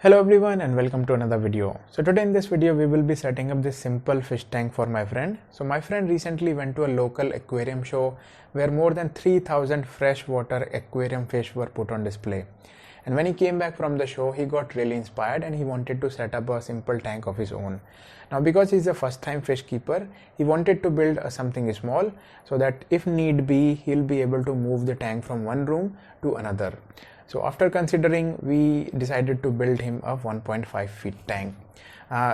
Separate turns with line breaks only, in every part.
Hello everyone and welcome to another video. So today in this video we will be setting up this simple fish tank for my friend. So my friend recently went to a local aquarium show where more than 3000 freshwater aquarium fish were put on display. And when he came back from the show, he got really inspired and he wanted to set up a simple tank of his own. Now because he's a first time fish keeper, he wanted to build something small so that if need be, he'll be able to move the tank from one room to another. So after considering, we decided to build him a 1.5 feet tank.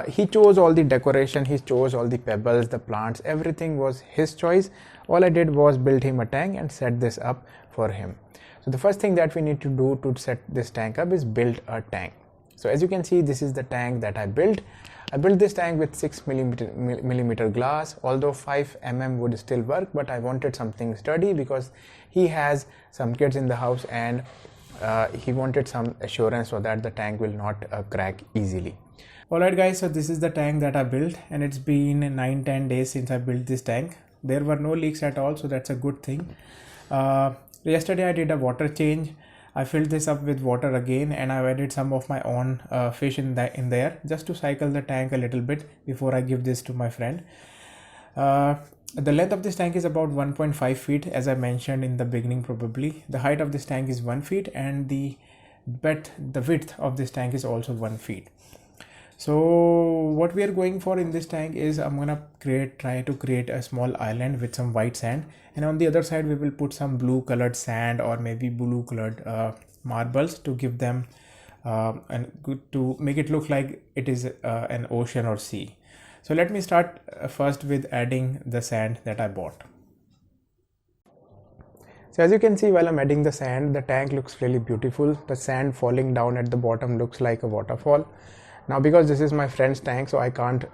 He chose all the decoration, he chose all the pebbles, the plants, everything was his choice. All I did was build him a tank and set this up for him. So the first thing that we need to do to set this tank up is build a tank. So as you can see, this is the tank that I built. I built this tank with 6 millimeter glass, although 5 would still work, but I wanted something sturdy because he has some kids in the house and he wanted some assurance so that the tank will not crack easily. Alright guys, so this is the tank that I built and it's been 9-10 days since I built this tank. There were no leaks at all, so that's a good thing. Yesterday I did a water change. I filled this up with water again and I added some of my own fish in there just to cycle the tank a little bit before I give this to my friend. The length of this tank is about 1.5 feet, as I mentioned in the beginning probably. The height of this tank is 1 feet and the width of this tank is also 1 feet. So what we are going for in this tank is I'm gonna try to create a small island with some white sand, and on the other side we will put some blue colored sand or maybe blue colored marbles to give them to make it look like it is an ocean or sea. So let me start first with adding the sand that I bought. So as you can see, while I'm adding the sand, the tank looks really beautiful. The sand falling down at the bottom looks like a waterfall. Now because this is my friend's tank, so I can't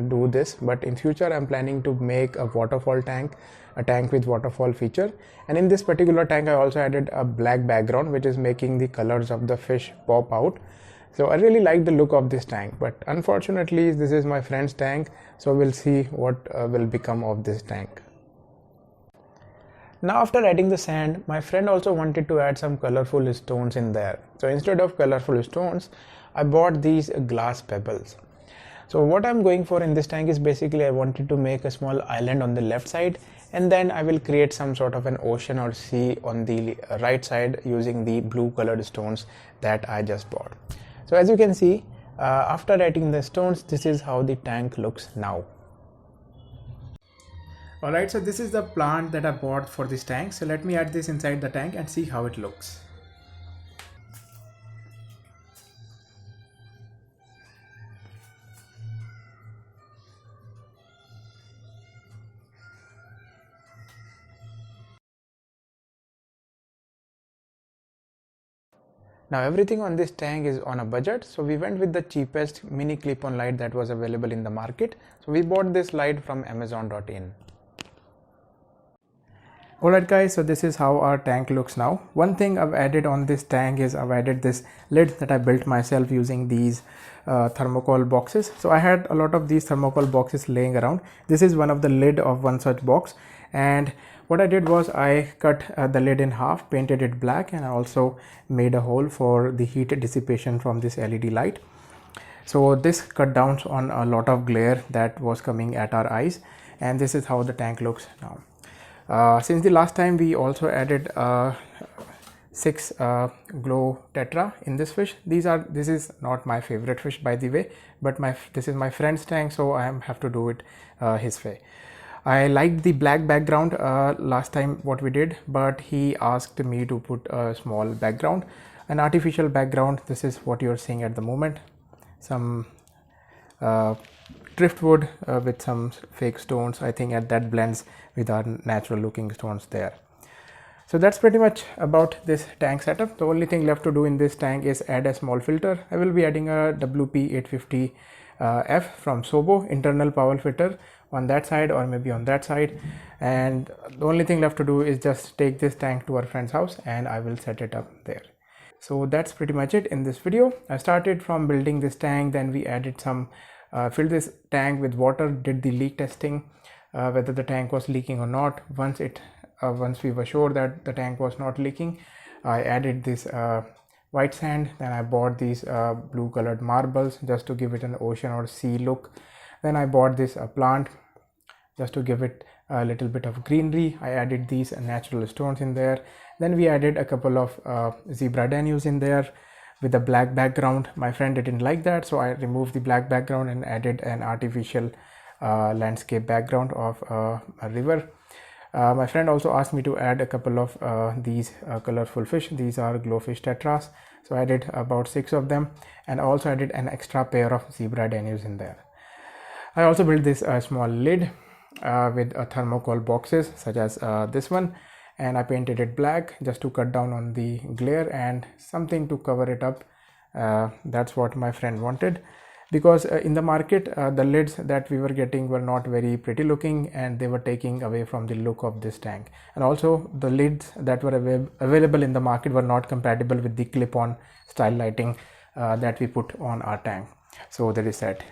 do this, but in future I'm planning to make a waterfall tank, a tank with waterfall feature. And in this particular tank I also added a black background which is making the colors of the fish pop out. So I really like the look of this tank, but unfortunately this is my friend's tank, so we'll see what will become of this tank. Now after adding the sand, my friend also wanted to add some colorful stones in there. So instead of colorful stones, I bought these glass pebbles. So what I'm going for in this tank is basically I wanted to make a small island on the left side, and then I will create some sort of an ocean or sea on the right side using the blue colored stones that I just bought. So as you can see, after adding the stones, this is how the tank looks now. Alright, so this is the plant that I bought for this tank. So let me add this inside the tank and see how it looks. Now everything on this tank is on a budget, so we went with the cheapest mini clip-on light that was available in the market. So we bought this light from Amazon.in. Alright guys, so this is how our tank looks now. One thing I've added on this tank is I've added this lid that I built myself using these thermocol boxes. So I had a lot of these thermocol boxes laying around. This is one of the lid of one such box, and what I did was I cut the lid in half, painted it black, and I also made a hole for the heat dissipation from this LED light. So this cut down on a lot of glare that was coming at our eyes, and this is how the tank looks now. Since the last time, we also added 6 glow Tetra in this fish. This is not my favorite fish, by the way, but this is my friend's tank, so I have to do it his way. I liked the black background last time what we did, but he asked me to put a small background, an artificial background. This is what you're seeing at the moment, some driftwood with some fake stones. I think that blends with our natural looking stones there. So that's pretty much about this tank setup. The only thing left to do in this tank is add a small filter. I will be adding a WP850 F from Sobo internal power filter on that side or maybe on that side, and the only thing left to do is just take this tank to our friend's house and I will set it up there. So that's pretty much it in this video. I started from building this tank, then we added some filled this tank with water, did the leak testing, whether the tank was leaking or not. Once we were sure that the tank was not leaking, I added this white sand. Then I bought these blue colored marbles just to give it an ocean or sea look. Then I bought this plant just to give it a little bit of greenery. I added these natural stones in there. Then we added a couple of zebra danus in there with a black background. My friend didn't like that, so I removed the black background and added an artificial landscape background of a river. My friend also asked me to add a couple of these colorful fish. These are GloFish Tetras, so I did about 6 of them, and also added an extra pair of zebra danus in there. I also built this small lid with thermocol boxes such as this one, and I painted it black just to cut down on the glare and something to cover it up. That's what my friend wanted, because in the market the lids that we were getting were not very pretty looking, and they were taking away from the look of this tank. And also the lids that were available in the market were not compatible with the clip-on style lighting that we put on our tank. So that is that.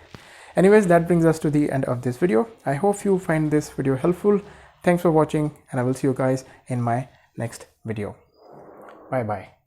Anyways, that brings us to the end of this video. I hope you find this video helpful. Thanks for watching, and I will see you guys in my next video. Bye bye.